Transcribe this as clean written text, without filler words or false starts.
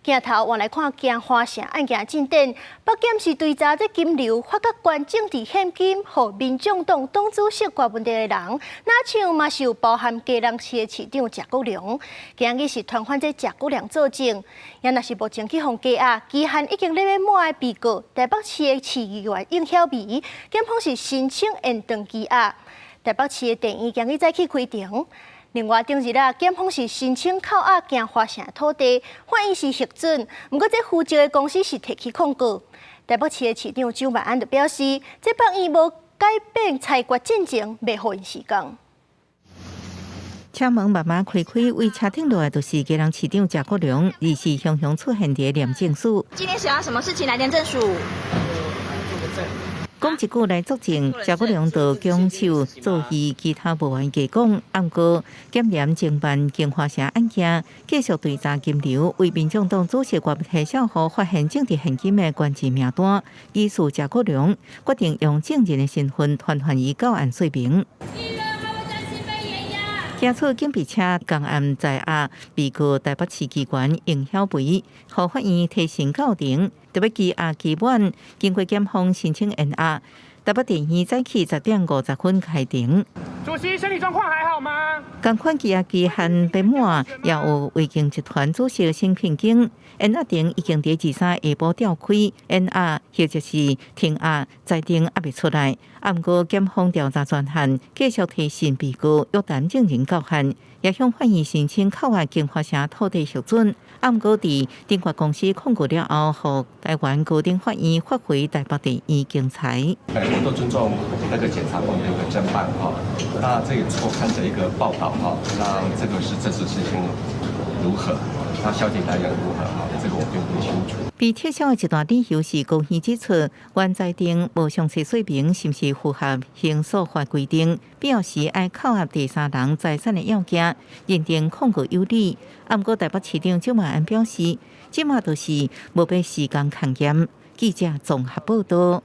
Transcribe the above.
镜头换来看镜花城案件进展，北检是追查这金流发觉关政治现金，和民众党党主席挂问题的人，哪像嘛是有包含家人市的市长谢国良，今日是传唤这谢国良作证，也若是目前去放羁押，期限已经要满的被告，台北市的市议员应晓薇，检方是申请延长羁押。台北市的电影今日再去开庭。另外，当日检方是申请扣押镜花城土地，法院是核准，不过这负责的公司是提起控告。台北市的市长周万安就表示，这法院无改变裁决进程，未予因时间。车门慢慢开开，为车顶落来就是家人市长谢国良，疑似雄雄出现伫廉政署。今天想要什么事情来廉政署？讲一句来作证，谢国良就讲手做戏，其他无愿加讲。暗过检廉侦办镜花城案件，继续追查金流，为民众党主席郭台小虎发现政治现金的关键名单，疑似谢国良决定用证人的身份传唤伊到案说明。检出警备车公安在押，被告台北市机关应晓薇，互法院提审到庭，特别羁押期满，经过检方申请延押。台北电影早起10:50开庭。主席身体状况还好吗？同款羁押期限未满，也有维京集团主席申聘经延押庭已经伫23下晡召开延押，或者是停押，裁定还未出来。暗过检方调查专项继续提审被告约谈证人到案，也向法院申请扣押镜花城土地核准。暗过伫中国公司控告了后，互台湾高等法院发回台北地院竞裁。我都尊重那个检察官的一个侦办哈，那这也错看着一个报道哈，那这个是这次事情如何，那消息来源如何哈，这个我并不清楚。被撤销的一段理由是公司指出，原裁定无详细说明是不是符合刑诉法规定，必要时爱扣押第三人财产的要件，认定控告有理。不过台北市长周万安表示，即马就是无被时间抗验。记者综合报道。